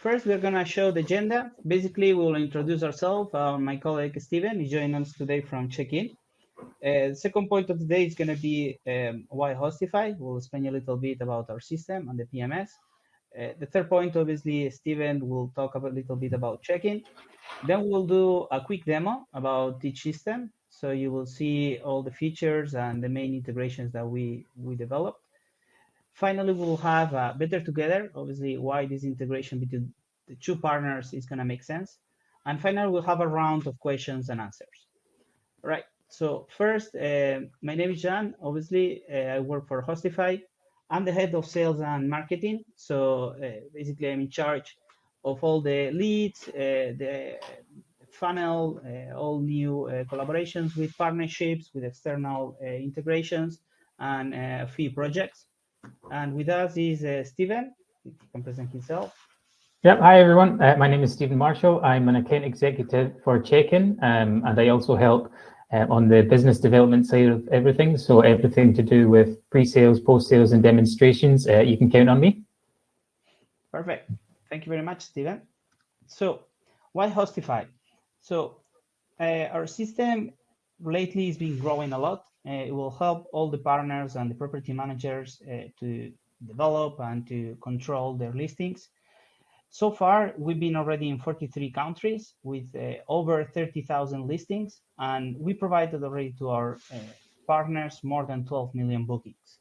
first, we're going to show the agenda. Basically, we'll introduce ourselves. My colleague Steven is joining us today from Chekin. The second point of the day is going to be why Hostify. We'll explain a little bit about our system and the PMS. The third point, obviously, Steven will talk a little bit about Chekin. Then we'll do a quick demo about each system. So you will see all the features and the main integrations that we developed. Finally, we'll have Better Together, obviously, why this integration between the two partners is going to make sense. And finally, we'll have a round of questions and answers. All right. So first, my name is Joan. Obviously, I work for Hostify. I'm the head of sales and marketing. So basically, I'm in charge of all the leads, the funnel, all new collaborations with partnerships, with external integrations, and free projects. And with us is Steven. He can present himself. Yep. Hi, everyone. My name is Stephen Marshall. I'm an account executive for Chekin, and I also help on the business development side of everything. So everything to do with pre-sales, post-sales, and demonstrations, you can count on me. Perfect. Thank you very much, Steven. So why Hostify? So our system lately has been growing a lot. It will help all the partners and the property managers to develop and to control their listings. So far, we've been already in 43 countries with over 30,000 listings, and we provided already to our partners more than 12 million bookings.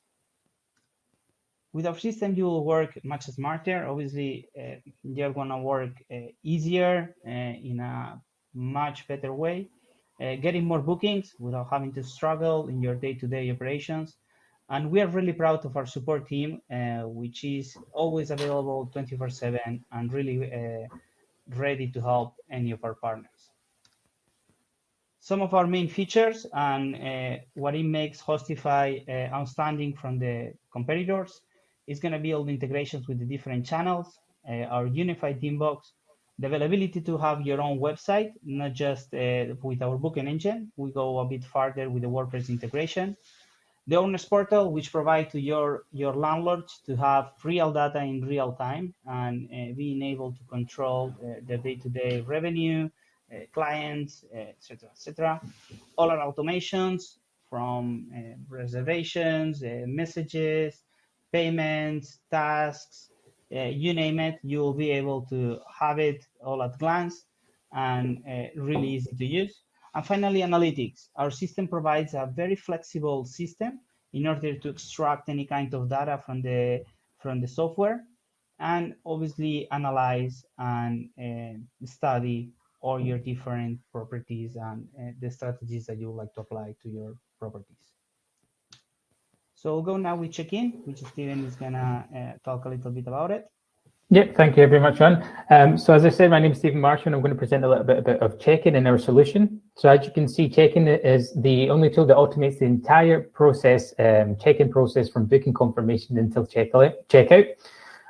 With our system, you will work much smarter. Obviously, you're going to work easier in a much better way, getting more bookings without having to struggle in your day-to-day operations. And we are really proud of our support team, which is always available 24/7 and really ready to help any of our partners. Some of our main features and what it makes Hostify outstanding from the competitors is going to be all the integrations with the different channels, our unified inbox, the availability to have your own website, not just with our booking engine. We go a bit farther with the WordPress integration. The owners portal, which provide to your landlords to have real data in real time and being able to control their day-to-day revenue, clients, etc., etc. All our automations from reservations, messages, payments, tasks, you name it, you will be able to have it all at glance and really easy to use. And finally, analytics. Our system provides a very flexible system in order to extract any kind of data from the software and obviously analyze and study all your different properties and the strategies that you would like to apply to your properties. So we'll go now with Chekin, which Steven is going to talk a little bit about it. Yep, thank you very much, John. So as I said, my name is Stephen Marshall, and I'm going to present a little bit of Chekin and our solution. So as you can see, Chekin is the only tool that automates the entire process, check-in process from booking confirmation until checkout.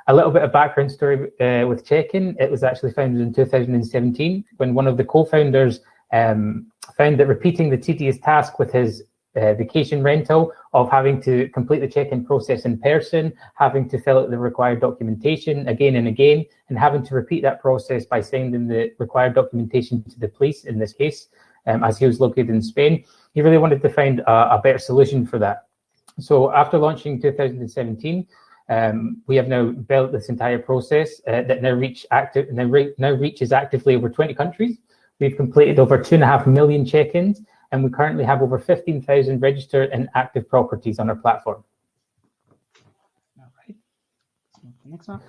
A little bit of background story with Chekin. It was actually founded in 2017 when one of the co-founders found that repeating the tedious task with his vacation rental of having to complete the check-in process in person, having to fill out the required documentation again and again, and having to repeat that process by sending the required documentation to the police, in this case, as he was located in Spain. He really wanted to find a better solution for that. So after launching in 2017, we have now built this entire process that now reaches actively over 20 countries. We've completed over 2.5 million check-ins, and we currently have over 15,000 registered and active properties on our platform. All right. Next one.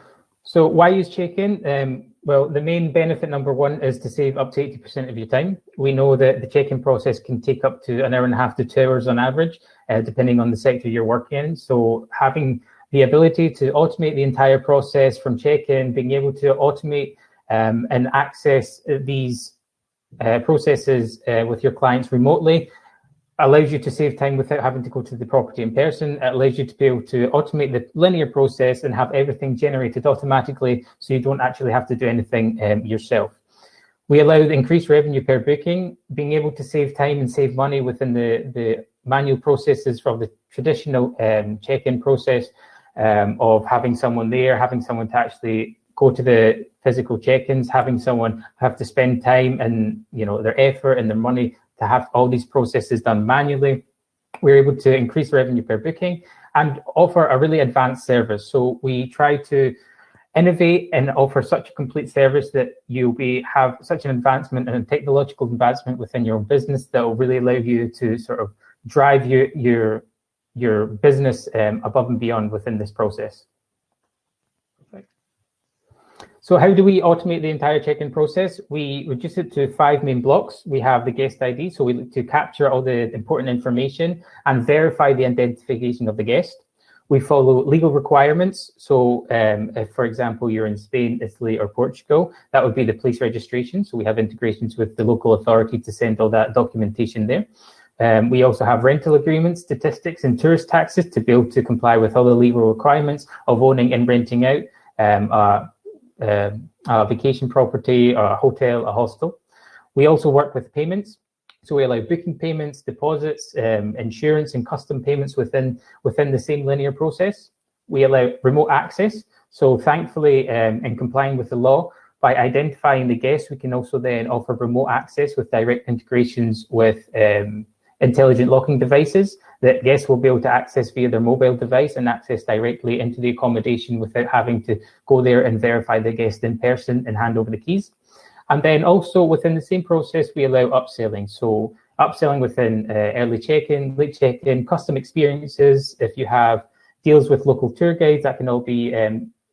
So why use Chekin? Well, the main benefit number one is to save up to 80% of your time. We know that the check-in process can take up to 1.5 to 2 hours on average, depending on the sector you're working in. So having the ability to automate the entire process from check-in, being able to automate and access these processes with your clients remotely allows you to save time without having to go to the property in person. It allows you to be able to automate the linear process and have everything generated automatically so you don't actually have to do anything yourself. We allow increased revenue per booking, being able to save time and save money within the manual processes from the traditional check-in process of having someone there, having someone to actually go to the physical check-ins, having someone have to spend time and their effort and their money to have all these processes done manually. We're able to increase revenue per booking and offer a really advanced service. So we try to innovate and offer such a complete service that you'll have such an advancement and a technological advancement within your own business that will really allow you to sort of drive your business above and beyond within this process. Perfect. So how do we automate the entire check-in process? We reduce it to 5 main blocks. We have the guest ID, so we look to capture all the important information and verify the identification of the guest. We follow legal requirements. So if, for example, you're in Spain, Italy, or Portugal, that would be the police registration. So we have integrations with the local authority to send all that documentation there. We also have rental agreements, statistics, and tourist taxes to be able to comply with all the legal requirements of owning and renting out a vacation property, a hotel, a hostel. We also work with payments. So we allow booking payments, deposits, insurance, and custom payments within the same linear process. We allow remote access. So thankfully, in complying with the law, by identifying the guest, we can also then offer remote access with direct integrations with intelligent locking devices that guests will be able to access via their mobile device and access directly into the accommodation without having to go there and verify the guest in person and hand over the keys. And then also within the same process, we allow upselling. So upselling within early check-in, late check-in, custom experiences. If you have deals with local tour guides, that can all be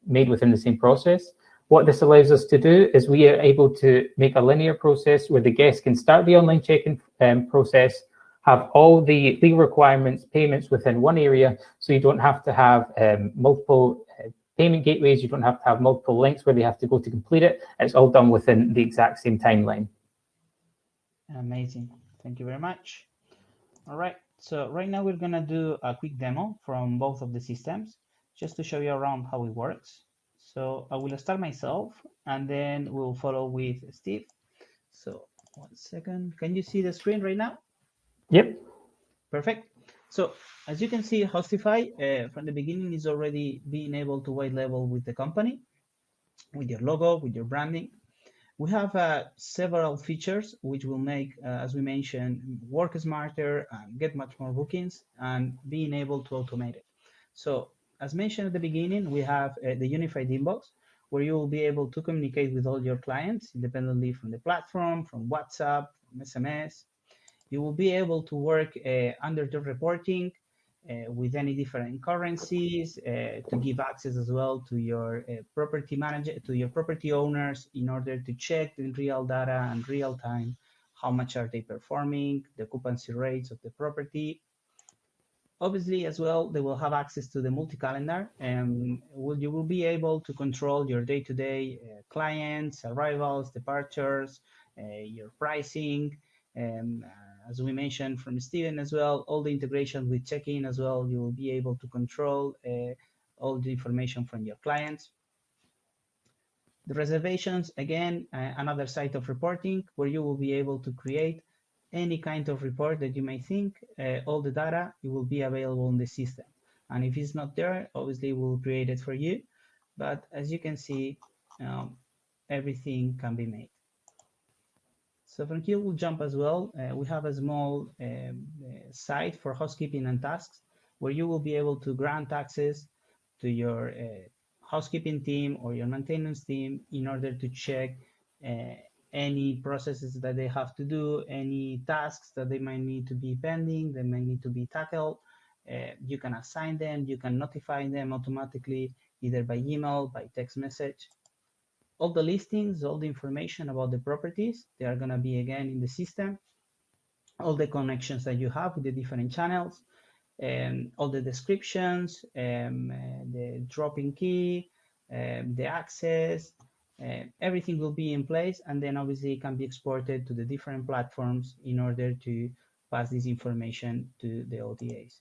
made within the same process. What this allows us to do is we are able to make a linear process where the guest can start the online check-in process, have all the legal requirements, payments within one area, so you don't have to have multiple payment gateways, you don't have to have multiple links where they have to go to complete it. It's all done within the exact same timeline. Amazing. Thank you very much. All right. So right now we're going to do a quick demo from both of the systems just to show you around how it works. So I will start myself and then we'll follow with Steve. So 1 second. Can you see the screen right now? Yep. Perfect. So as you can see, Hostify from the beginning is already being able to white label with the company, with your logo, with your branding. We have several features which will make, as we mentioned, work smarter, get much more bookings, and being able to automate it. So as mentioned at the beginning, we have the unified inbox, where you will be able to communicate with all your clients independently from the platform, from WhatsApp, from SMS. You will be able to work under the reporting with any different currencies to give access as well to your property manager, to your property owners, in order to check in real data and real time how much are they performing, the occupancy rates of the property. Obviously, as well, they will have access to the multi-calendar, and you will be able to control your day-to-day clients, arrivals, departures, your pricing, and as we mentioned from Steven as well, all the integration with Chekin as well, you will be able to control all the information from your clients. The reservations, again, another site of reporting where you will be able to create any kind of report that you may think, all the data, it will be available in the system. And if it's not there, obviously we'll create it for you. But as you can see, everything can be made. So from here we'll jump as well. We have a small site for housekeeping and tasks where you will be able to grant access to your housekeeping team or your maintenance team in order to check any processes that they have to do, any tasks that they might need to be pending, they might need to be tackled. You can assign them, you can notify them automatically, either by email, by text message. All the listings, all the information about the properties, they are going to be again in the system. All the connections that you have with the different channels, all the descriptions, the drop-in key, the access, everything will be in place, and then obviously it can be exported to the different platforms in order to pass this information to the OTAs.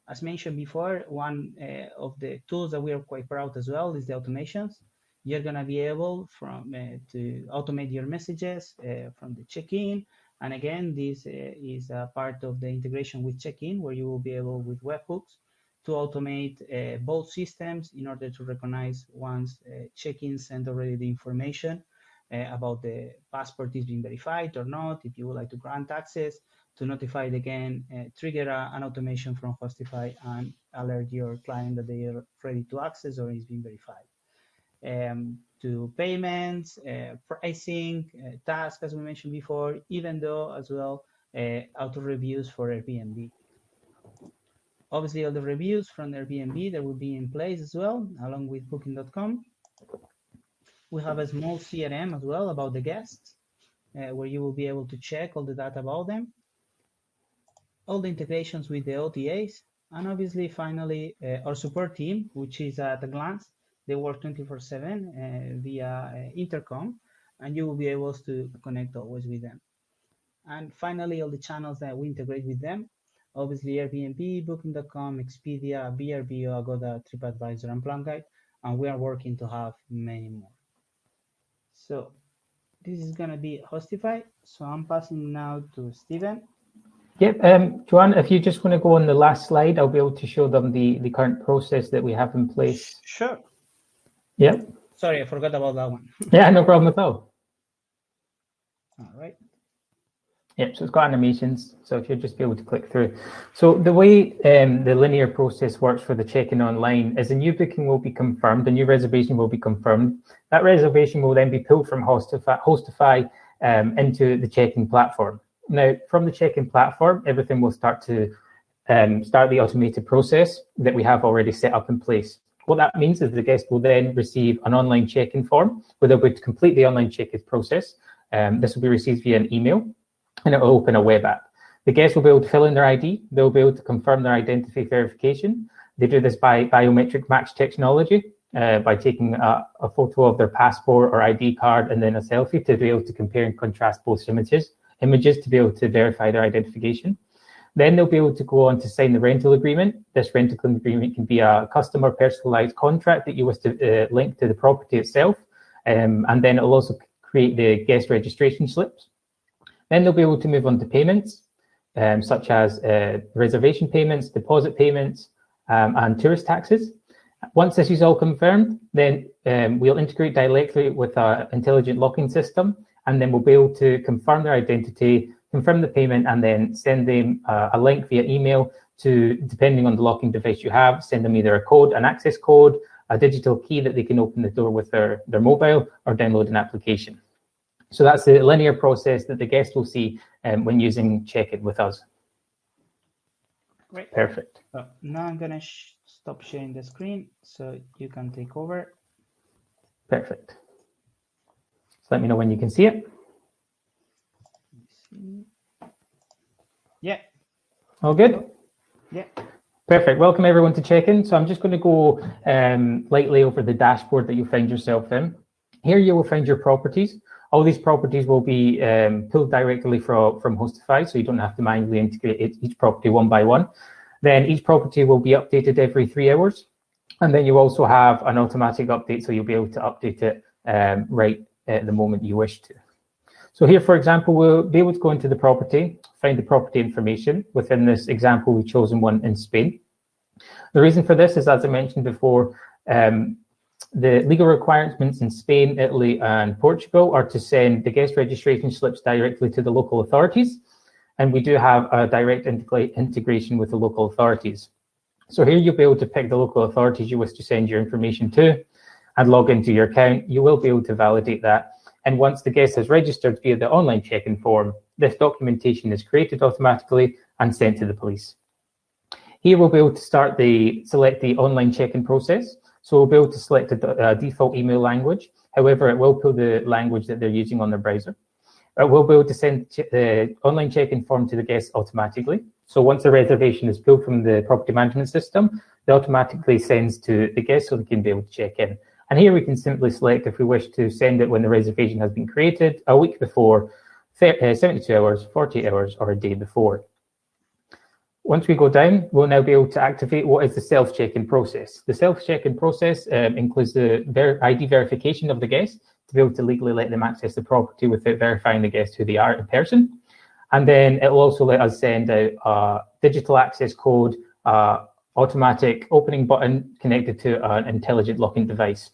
As mentioned before, one of the tools that we are quite proud as well is the automations. You're going to be able to automate your messages from the check-in. And again, this is a part of the integration with Chekin, where you will be able with webhooks to automate both systems in order to recognize once check-in sent already the information about the passport is being verified or not, if you would like to grant access, to notify it again, trigger an automation from Hostify and alert your client that they are ready to access or is being verified. To payments, pricing, tasks, as we mentioned before, even though as well auto reviews for Airbnb. Obviously, all the reviews from Airbnb that will be in place as well, along with Booking.com. We have a small CRM as well about the guests, where you will be able to check all the data about them. All the integrations with the OTAs, and obviously, finally, our support team, which is at a glance. They work 24/7 via intercom, and you will be able to connect always with them. And finally, all the channels that we integrate with them, obviously Airbnb, Booking.com, Expedia, VRBO, Agoda, TripAdvisor, and Plan Guide, and we are working to have many more. So this is going to be Hostify. So I'm passing now to Steven. Yep, Joan, if you just want to go on the last slide, I'll be able to show them the current process that we have in place. Sure. Yep. Sorry, I forgot about that one. Yeah, no problem at all. All right. Yep, so it's got animations, so if you'll just be able to click through. So the way the linear process works for the check-in online is a new booking will be confirmed, a new reservation will be confirmed. That reservation will then be pulled from Hostify into the check-in platform. Now, from the check-in platform, everything will start to start the automated process that we have already set up in place. What that means is the guest will then receive an online check-in form where they'll be able to complete the online check-in process. This will be received via an email, and it will open a web app. The guests will be able to fill in their ID. They'll be able to confirm their identity verification. They do this by biometric match technology, by taking a photo of their passport or ID card and then a selfie to be able to compare and contrast both images to be able to verify their identification. Then they'll be able to go on to sign the rental agreement. This rental agreement can be a customer personalized contract that you wish to link to the property itself. And then it'll also create the guest registration slips. Then they'll be able to move on to payments, such as reservation payments, deposit payments, and tourist taxes. Once this is all confirmed, then we'll integrate directly with our intelligent locking system, and then we'll be able to confirm their identity, confirm the payment, and then send them a link via email to, depending on the locking device you have, send them either a code, an access code, a digital key that they can open the door with their mobile, or download an application. So that's the linear process that the guest will see when using Chekin with us. Great. Perfect. So now I'm going to stop sharing the screen so you can take over. Perfect. So let me know when you can see it. Yeah. All good? Yeah. Perfect. Welcome everyone to Chekin. So I'm just going to go lightly over the dashboard that you find yourself in. Here you will find your properties. All these properties will be pulled directly from Hostify, so you don't have to manually integrate each property one by one. Then each property will be updated every 3 hours. And then you also have an automatic update, so you'll be able to update it right at the moment you wish to. So here, for example, we'll be able to go into the property, find the property information. Within this example, we've chosen one in Spain. The reason for this is, as I mentioned before, the legal requirements in Spain, Italy, and Portugal are to send the guest registration slips directly to the local authorities. And we do have a direct integration with the local authorities. So here you'll be able to pick the local authorities you wish to send your information to and log into your account. You will be able to validate that. And once the guest has registered via the online check-in form, this documentation is created automatically and sent to the police. Here we'll be able to select the online check-in process. So we'll be able to select a default email language. However, it will pull the language that they're using on their browser. We'll be able to send the online check-in form to the guests automatically. So once the reservation is pulled from the property management system, it automatically sends to the guests so they can be able to check in. And here we can simply select if we wish to send it when the reservation has been created, a week before, 72 hours, 48 hours, or a day before. Once we go down, we'll now be able to activate what is the self-check-in process. The self-check-in process includes the ID verification of the guest to be able to legally let them access the property without verifying the guest who they are in person. And then it will also let us send out a digital access code, automatic opening button connected to an intelligent locking device.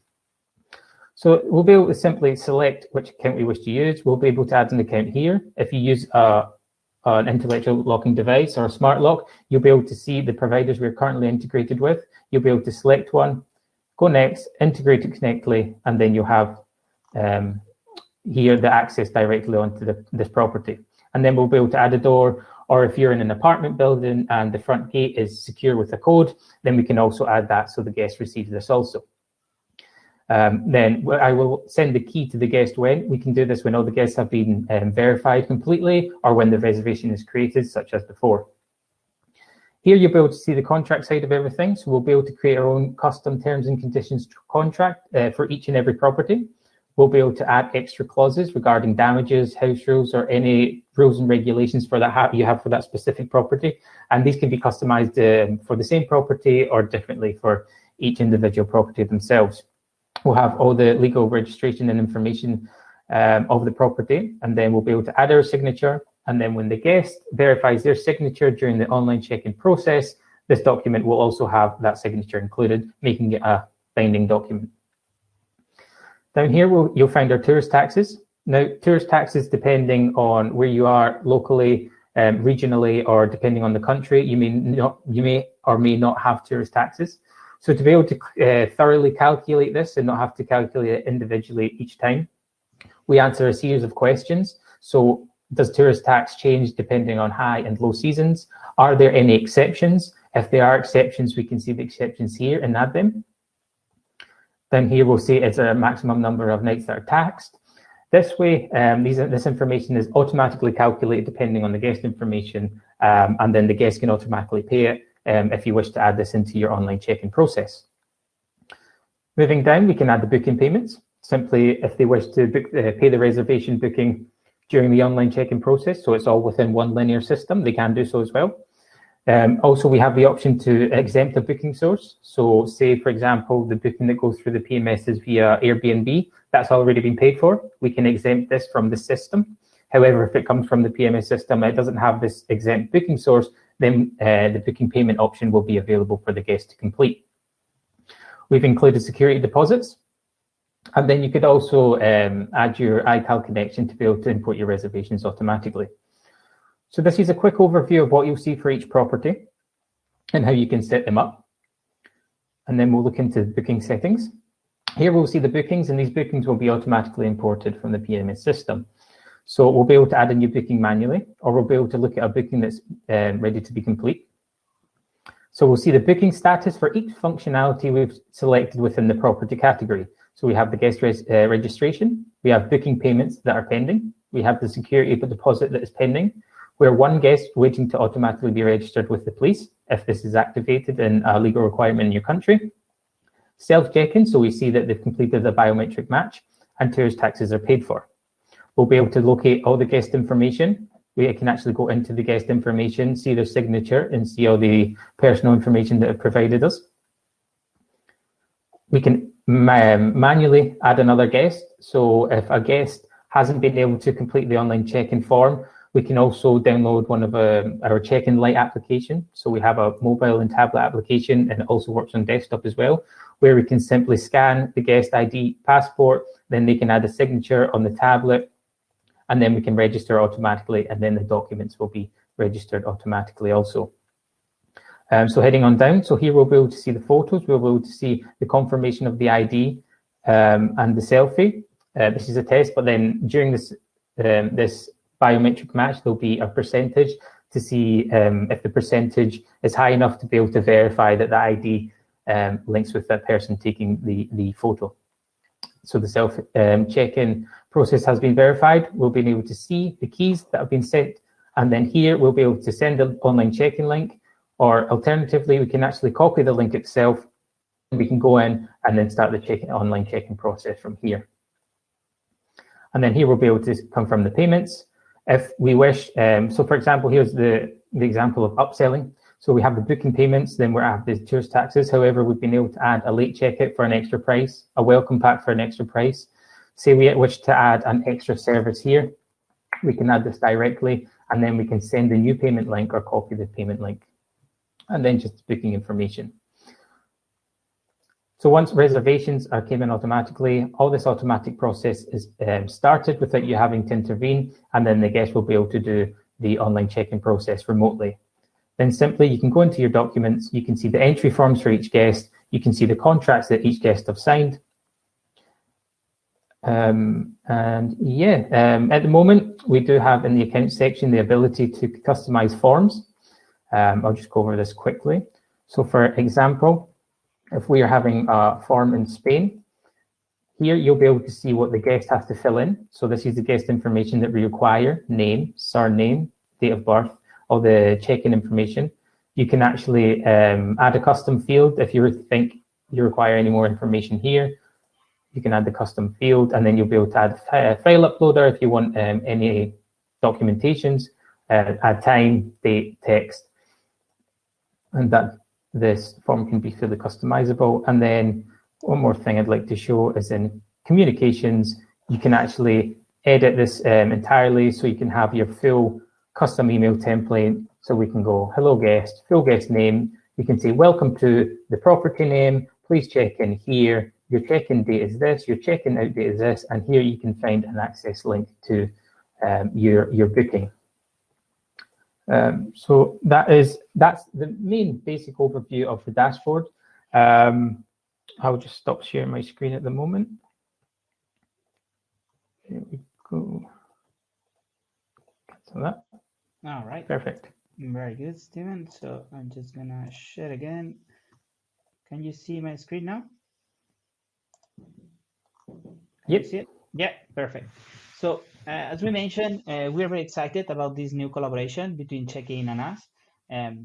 So we'll be able to simply select which account we wish to use. We'll be able to add an account here. If you use an intellectual locking device or a smart lock, you'll be able to see the providers we're currently integrated with. You'll be able to select one, go next, integrate it correctly, and then you'll have here the access directly onto this property. And then we'll be able to add a door, or if you're in an apartment building and the front gate is secure with a code, then we can also add that so the guest receives this also. Then I will send the key to the guest when. We can do this when all the guests have been verified completely, or when the reservation is created, such as before. Here you'll be able to see the contract side of everything. So we'll be able to create our own custom terms and conditions contract for each and every property. We'll be able to add extra clauses regarding damages, house rules, or any rules and regulations for that you have for that specific property. And these can be customized for the same property or differently for each individual property themselves. We'll have all the legal registration and information of the property, and then we'll be able to add our signature. And then when the guest verifies their signature during the online check-in process, this document will also have that signature included, making it a binding document. Down here, you'll find our tourist taxes. Now, tourist taxes, depending on where you are locally, regionally, or depending on the country, you may or may not have tourist taxes. So to be able to thoroughly calculate this and not have to calculate it individually each time, we answer a series of questions. So does tourist tax change depending on high and low seasons? Are there any exceptions? If there are exceptions, we can see the exceptions here and add them. Then here we'll see it's a maximum number of nights that are taxed. This way, this information is automatically calculated depending on the guest information, and then the guest can automatically pay it if you wish to add this into your online check-in process. Moving down, we can add the booking payments. Simply, if they wish to pay the reservation booking during the online check-in process, so it's all within one linear system, they can do so as well. Also, we have the option to exempt a booking source. So say, for example, the booking that goes through the PMS is via Airbnb, that's already been paid for. We can exempt this from the system. However, if it comes from the PMS system, it doesn't have this exempt booking source, then the booking payment option will be available for the guest to complete. We've included security deposits. And then you could also add your iCal connection to be able to import your reservations automatically. So this is a quick overview of what you'll see for each property and how you can set them up. And then we'll look into the booking settings. Here we'll see the bookings, and these bookings will be automatically imported from the PMS system. So we'll be able to add a new booking manually, or we'll be able to look at a booking that's ready to be complete. So we'll see the booking status for each functionality we've selected within the property category. So we have the guest registration, we have booking payments that are pending, we have the security deposit that is pending, where one guest waiting to automatically be registered with the police, if this is activated in a legal requirement in your country. Self-check-in, so we see that they've completed the biometric match, and tourist taxes are paid for. We'll be able to locate all the guest information. We can actually go into the guest information, see their signature, and see all the personal information that have provided us. We can manually add another guest. So if a guest hasn't been able to complete the online check-in form, we can also download one of our Chekin Lite application. So we have a mobile and tablet application, and it also works on desktop as well, where we can simply scan the guest ID passport, then they can add a signature on the tablet, and then we can register automatically, and then the documents will be registered automatically also. So heading on down, so here we'll be able to see the photos, we'll be able to see the confirmation of the ID and the selfie. This is a test, but then during this biometric match, there'll be a percentage to see if the percentage is high enough to be able to verify that the ID links with that person taking the photo. So the self check-in process has been verified. We'll be able to see the keys that have been sent, and then here we'll be able to send an online check-in link, or alternatively, we can actually copy the link itself. We can go in and then start the online check-in process from here. And then here we'll be able to confirm the payments. If we wish, so for example, here's the example of upselling. So we have the booking payments, then we're at the tourist taxes. However, we've been able to add a late checkout for an extra price, a welcome pack for an extra price. Say we wish to add an extra service here, we can add this directly, and then we can send a new payment link or copy the payment link. and then just booking information. So once reservations came in automatically, all this automatic process is started without you having to intervene, and then the guest will be able to do the online check-in process remotely. Then simply you can go into your documents, you can see the entry forms for each guest, you can see the contracts that each guest have signed. At the moment, we do have in the account section the ability to customize forms. I'll just go over this quickly. So for example, if we are having a form in Spain, here you'll be able to see what the guest has to fill in. So this is the guest information that we require: name, surname, date of birth, all the check-in information. You can actually add a custom field if you think you require any more information here. You can add the custom field, and then you'll be able to add a file uploader if you want any documentations, add time, date, text, and that this form can be fully customizable. And then one more thing I'd like to show is in communications, you can actually edit this entirely, so you can have your full custom email template. So we can go, hello guest, full guest name. You can say, welcome to the property name. Please check in here. Your check-in date is this. Your check-in out date is this. And here you can find an access link to your booking. So that's the main basic overview of the dashboard. I'll just stop sharing my screen at the moment. There we go. Cancel that. All right. Perfect. Very good, Steven. So I'm just gonna share again. Can you see my screen now? Yep. You see it? Yeah, perfect. So as we mentioned, we're very excited about this new collaboration between Chekin and us.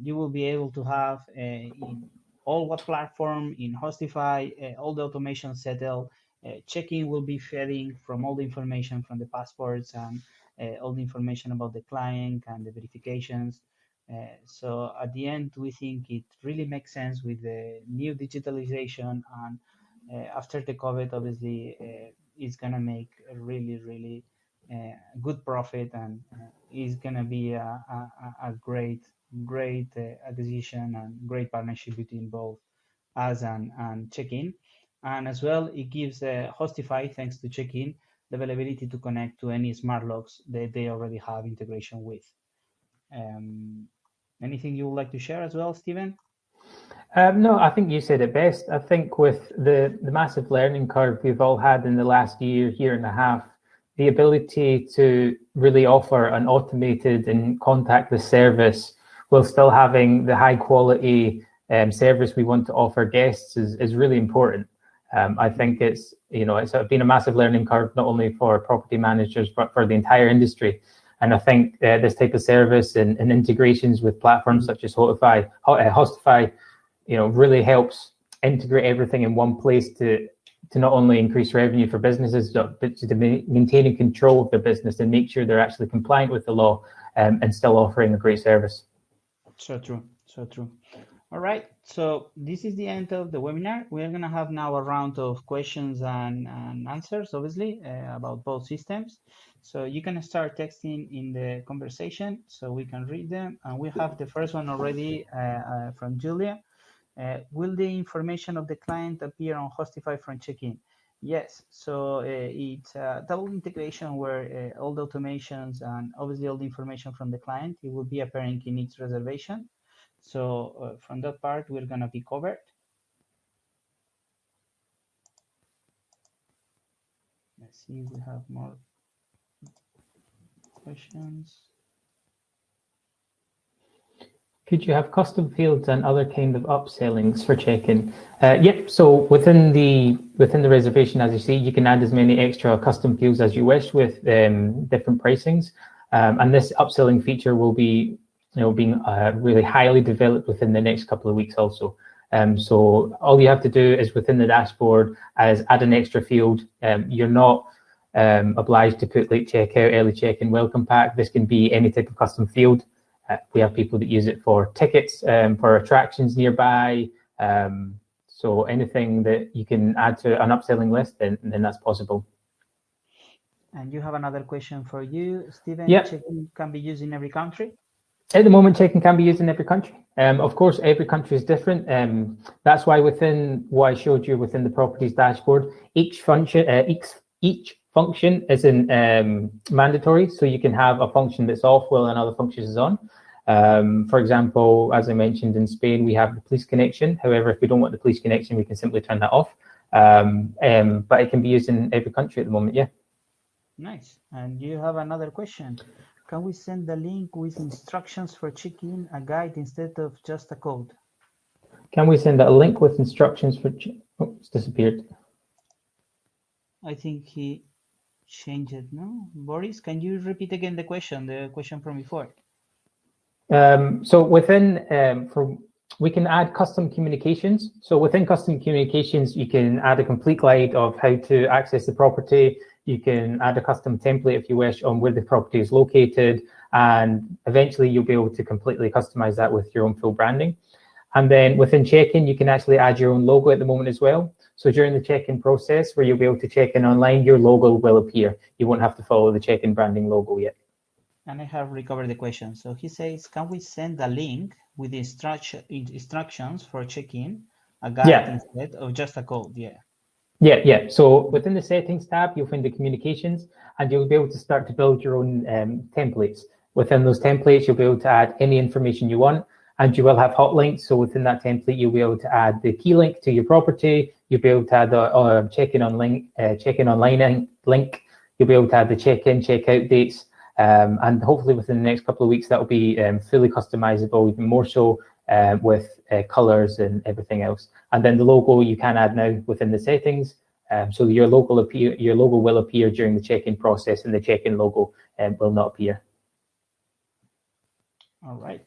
You will be able to have in all what platform, in Hostify, all the automation settled. Chekin will be feeding from all the information from the passports and all the information about the client and the verifications. So at the end, we think it really makes sense with the new digitalization, and after the COVID, obviously, it's gonna make a really good profit, and is gonna be a great acquisition and great partnership between both us and Chekin. And as well, it gives Hostify, thanks to Chekin, the availability to connect to any smart locks that they already have integration with. Anything you would like to share as well, Steven? No, I think you said it best. I think with the massive learning curve we've all had in the last year and a half, the ability to really offer an automated and contactless service while still having the high quality service we want to offer guests is really important. I think it's been a massive learning curve, not only for property managers, but for the entire industry. And I think this type of service and integrations with platforms such as Hostify, really helps integrate everything in one place to not only increase revenue for businesses, but to maintain and control the business and make sure they're actually compliant with the law and still offering a great service. So true, so true. All right, so this is the end of the webinar. We're going to have now a round of questions and answers, obviously, about both systems. So you can start texting in the conversation so we can read them. And we have the first one already from Julia. Will the information of the client appear on Hostify from Chekin? Yes, so it's a double integration where all the automations and obviously all the information from the client, it will be appearing in each reservation. So from that part, we're going to be covered. Let's see if we have more questions. Could you have custom fields and other kind of upsellings for check-in? Yep. So within the reservation, as you see, you can add as many extra custom fields as you wish with different pricings, and this upselling feature will be being really highly developed within the next couple of weeks also. So all you have to do is within the dashboard is add an extra field. You're not obliged to put late checkout, early check-in, welcome pack. This can be any type of custom field. We have people that use it for tickets, for attractions nearby. So anything that you can add to an upselling list, then that's possible. And you have another question for you, Steven. Yep. Check-in can be used in every country? At the moment, Chekin can be used in every country. Of course, every country is different. That's why within what I showed you within the properties dashboard, each function isn't mandatory. So you can have a function that's off while another function is on. For example, as I mentioned, in Spain, we have the police connection. However, if we don't want the police connection, we can simply turn that off. But it can be used in every country at the moment, yeah. Nice. And you have another question. Can we send the link with instructions for Chekin, a guide instead of just a code? Can we send a link with instructions for... Oh, it's disappeared. I think he changed it, no? Boris, can you repeat again the question from before? So within, we can add custom communications. So within custom communications, you can add a complete guide of how to access the property. You can add a custom template if you wish on where the property is located, and eventually you'll be able to completely customize that with your own full branding. And then within check-in, you can actually add your own logo at the moment as well. So during the check-in process, where you'll be able to check in online, your logo will appear. You won't have to follow the check-in branding logo yet. And I have recovered the question. So he says, can we send a link with instructions for check-in, a guide instead of just a code? Yeah. So within the settings tab, you'll find the communications, and you'll be able to start to build your own templates. Within those templates, you'll be able to add any information you want, and you will have hot links. So within that template, you'll be able to add the key link to your property. You'll be able to add the check-in online link. You'll be able to add the check-in, check-out dates. And hopefully within the next couple of weeks, that will be fully customizable, even more so with colors and everything else. And then the logo you can add now within the settings. So your logo will appear during the check-in process, and the check-in logo will not appear. All right.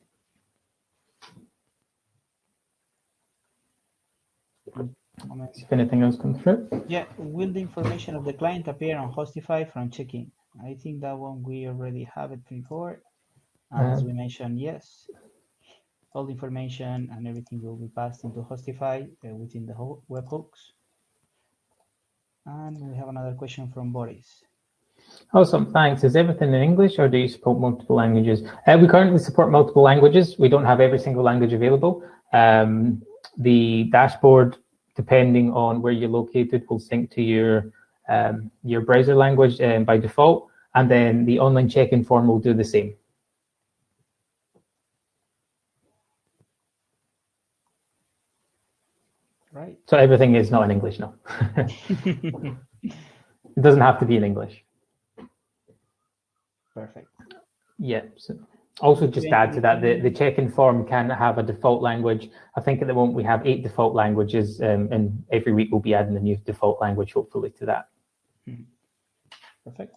If anything else comes through. Yeah, will the information of the client appear on Hostify from Chekin? I think that one we already have it before. As we mentioned, yes. All the information and everything will be passed into Hostify within the whole webhooks. And we have another question from Boris. Awesome, thanks. Is everything in English, or do you support multiple languages? We currently support multiple languages. We don't have every single language available. The dashboard, depending on where you're located, will sync to your browser language by default, and then the online check-in form will do the same. Right. So everything is not in English now. It doesn't have to be in English. Perfect. Yeah. So also, just add to that, the check-in form can have a default language. I think at the moment we have 8 default languages, and every week we'll be adding a new default language, hopefully, to that. Perfect.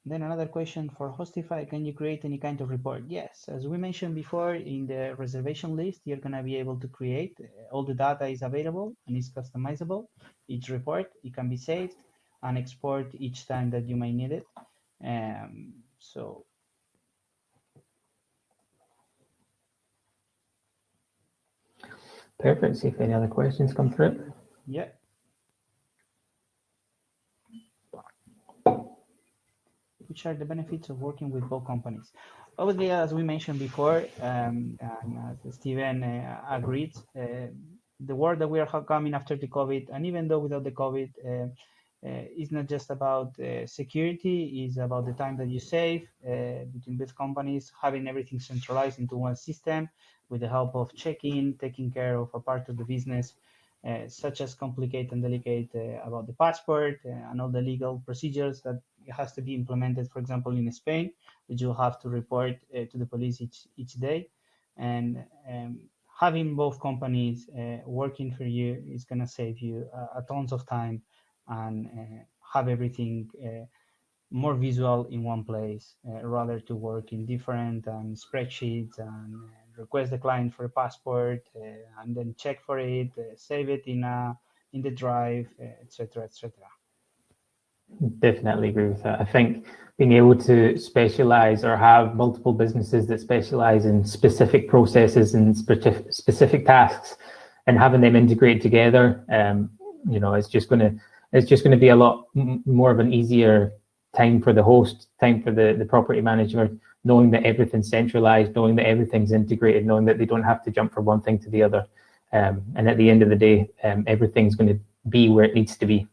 Then another question for Hostify, can you create any kind of report? Yes, as we mentioned before, in the reservation list, you're going to be able to create, all the data is available and is customizable. Each report, it can be saved and export each time that you may need it. So perfect. See if any other questions come through. Yeah. Which are the benefits of working with both companies? Obviously, as we mentioned before, and as Steven agreed, the world that we are coming after the COVID, and even though without the COVID, is not just about security, it's about the time that you save between both companies, having everything centralized into one system with the help of checking, taking care of a part of the business, such as complicated and delicate about the passport and all the legal procedures that has to be implemented, for example, in Spain, which you have to report to the police each day. And having both companies working for you is going to save you a tons of time and have everything more visual in one place, rather to work in different spreadsheets and request the client for a passport and then check for it, save it in the drive, etc., etc. Definitely agree with that. I think being able to specialize or have multiple businesses that specialize in specific processes and specific tasks, and having them integrate together, it's just going to be a lot more of an easier time for the host, time for the property manager, knowing that everything's centralized, knowing that everything's integrated, knowing that they don't have to jump from one thing to the other. And at the end of the day, everything's going to be where it needs to be.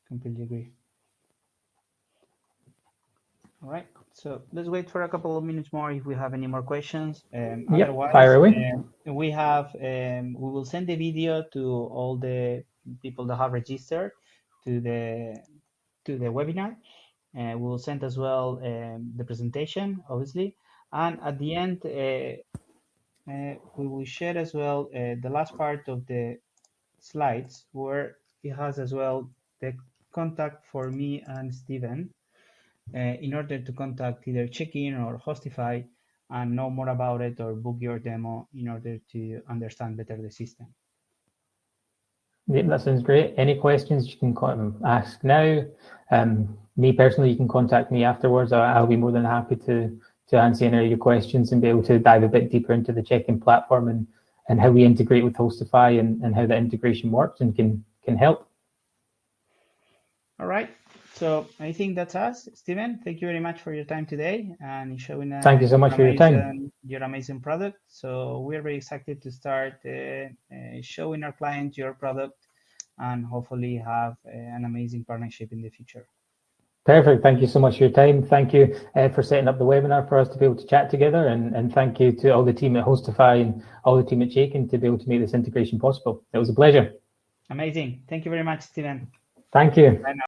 Completely agree. All right, so let's wait for a couple of minutes more if we have any more questions. Otherwise, fire away. we will send the video to all the people that have registered to the webinar. We will send as well the presentation, obviously, and at the end we will share as well the last part of the slides where it has as well the contact for me and Steven in order to contact either Chekin or Hostify and know more about it or book your demo in order to understand better the system. Yeah, that sounds great. Any questions you can ask now. Me personally, you can contact me afterwards. I'll be more than happy to answer any of your questions and be able to dive a bit deeper into the Chekin platform and how we integrate with Hostify and how the integration works and can help. All right. So I think that's us. Steven, thank you very much for your time today and showing Thank you so much for your time. Your amazing product. So we're very excited to start showing our clients your product and hopefully have an amazing partnership in the future. Perfect. Thank you so much for your time. Thank you for setting up the webinar for us to be able to chat together. And thank you to all the team at Hostify and all the team at Chekin to be able to make this integration possible. It was a pleasure. Amazing. Thank you very much, Steven. Thank you. Bye now.